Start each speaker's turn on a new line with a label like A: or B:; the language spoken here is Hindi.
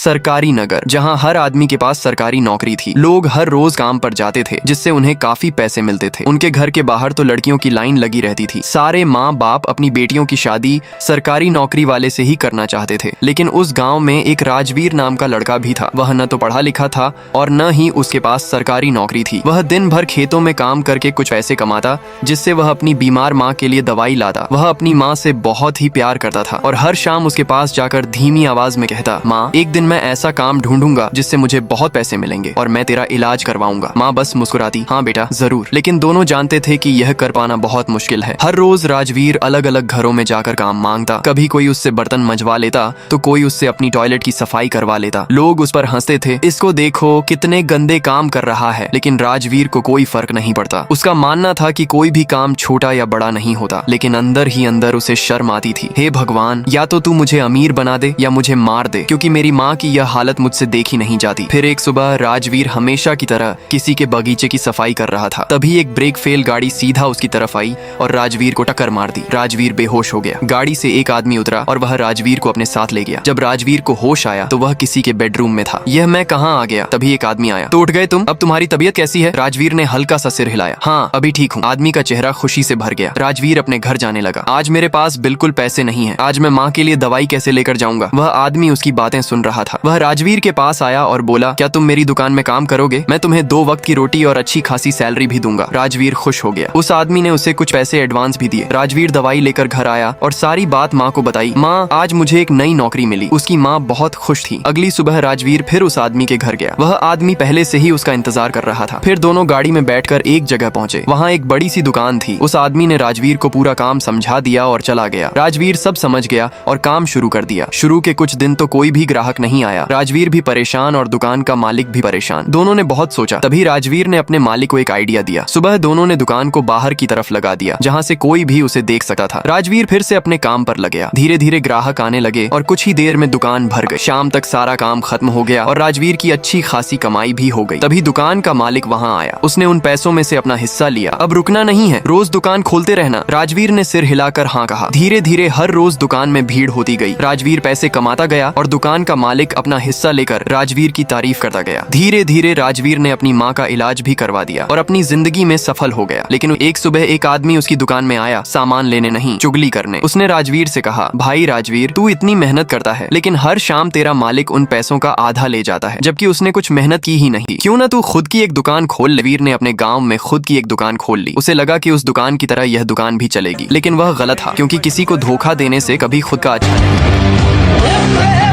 A: सरकारी नगर, जहाँ हर आदमी के पास सरकारी नौकरी थी। लोग हर रोज काम पर जाते थे, जिससे उन्हें काफी पैसे मिलते थे। उनके घर के बाहर तो लड़कियों की लाइन लगी रहती थी। सारे माँ बाप अपनी बेटियों की शादी सरकारी नौकरी वाले से ही करना चाहते थे। लेकिन उस गाँव में एक राजवीर नाम का लड़का भी था। वह न तो पढ़ा लिखा था और न ही उसके पास सरकारी नौकरी थी। वह दिन भर खेतों में काम करके कुछ पैसे कमाता, जिससे वह अपनी बीमार माँ के लिए दवाई लाता। वह अपनी माँ से बहुत ही प्यार करता था और हर शाम उसके पास जाकर धीमी आवाज में कहता, माँ, एक दिन मैं ऐसा काम ढूंढूंगा जिससे मुझे बहुत पैसे मिलेंगे और मैं तेरा इलाज करवाऊंगा। माँ बस मुस्कुराती, हाँ बेटा जरूर। लेकिन दोनों जानते थे कि यह कर पाना बहुत मुश्किल है। हर रोज राजवीर अलग अलग घरों में जाकर काम मांगता। कभी कोई उससे बर्तन मंजवा लेता तो कोई उससे अपनी टॉयलेट की सफाई करवा लेता। लोग उस पर हंसते थे, इसको देखो कितने गंदे काम कर रहा है। लेकिन राजवीर को कोई फर्क नहीं पड़ता। उसका मानना था कि कोई भी काम छोटा या बड़ा नहीं होता। लेकिन अंदर ही अंदर उसे शर्म आती थी। हे भगवान, या तो तू मुझे अमीर बना दे या मुझे मार दे, क्योंकि मेरी माँ की यह हालत मुझसे देखी नहीं जाती। फिर एक सुबह राजवीर हमेशा की तरह किसी के बगीचे की सफाई कर रहा था। तभी एक ब्रेक फेल गाड़ी सीधा उसकी तरफ आई और राजवीर को टक्कर मार दी। राजवीर बेहोश हो गया। गाड़ी से एक आदमी उतरा और वह राजवीर को अपने साथ ले गया। जब राजवीर को होश आया तो वह किसी के बेडरूम में था। यह मैं कहाँ आ गया? तभी एक आदमी आया। तो उठ गए तुम? अब तुम्हारी तबीयत कैसी है? राजवीर ने हल्का सा सिर हिलाया। हाँ, अभी ठीक हूँ। आदमी का चेहरा खुशी से भर गया। राजवीर अपने घर जाने लगा। आज मेरे पास बिल्कुल पैसे नहीं है। आज मैं माँ के लिए दवाई कैसे लेकर जाऊंगा? वह आदमी उसकी बातें सुन रहा था। वह राजवीर के पास आया और बोला, क्या तुम मेरी दुकान में काम करोगे? मैं तुम्हें 2 वक्त की रोटी और अच्छी खासी सैलरी भी दूंगा। राजवीर खुश हो गया। उस आदमी ने उसे कुछ पैसे एडवांस भी दिए। राजवीर दवाई लेकर घर आया और सारी बात माँ को बताई। माँ, आज मुझे एक नई नौकरी मिली। उसकी माँ बहुत खुश थी। अगली सुबह राजवीर फिर उस आदमी के घर गया। वह आदमी पहले से ही उसका इंतजार कर रहा था। फिर दोनों गाड़ी में बैठकर एक जगह पहुंचे। वहाँ एक बड़ी सी दुकान थी। उस आदमी ने राजवीर को पूरा काम समझा दिया और चला गया। राजवीर सब समझ गया और काम शुरू कर दिया। शुरू के कुछ दिन तो कोई भी ग्राहक नहीं आया। राजवीर भी परेशान और दुकान का मालिक भी परेशान। दोनों ने बहुत सोचा। तभी राजवीर ने अपने मालिक को एक आइडिया दिया। सुबह दोनों ने दुकान को बाहर की तरफ लगा दिया, जहाँ से कोई भी उसे देख सकता था। राजवीर फिर से अपने काम पर लग गया। धीरे धीरे ग्राहक आने लगे और कुछ ही देर में दुकान भर गई। शाम तक सारा काम खत्म हो गया और राजवीर की अच्छी खासी कमाई भी हो गई। तभी दुकान का मालिक वहाँ आया। उसने उन पैसों में से अपना हिस्सा लिया। अब रुकना नहीं है, रोज दुकान खोलते रहना। राजवीर ने सिर हिलाकर हाँ कहा। धीरे धीरे हर रोज दुकान में भीड़ होती गई। राजवीर पैसे कमाता गया और दुकान का मालिक अपना हिस्सा लेकर राजवीर की तारीफ करता गया। धीरे धीरे राजवीर ने अपनी माँ का इलाज भी करवा दिया और अपनी जिंदगी में सफल हो गया। लेकिन एक सुबह एक आदमी उसकी दुकान में आया, सामान लेने नहीं, चुगली करने। उसने राजवीर से कहा, भाई राजवीर, तू इतनी मेहनत करता है, लेकिन हर शाम तेरा मालिक उन पैसों का आधा ले जाता है, जबकि उसने कुछ मेहनत की ही नहीं। क्यों ना तू खुद की एक दुकान खोल ले? वीर ने अपने गाँव में खुद की एक दुकान खोल ली। उसे लगा कि उस दुकान की तरह यह दुकान भी चलेगी, लेकिन वह गलत था, क्योंकि किसी को धोखा देने से कभी खुद का अच्छा नहीं।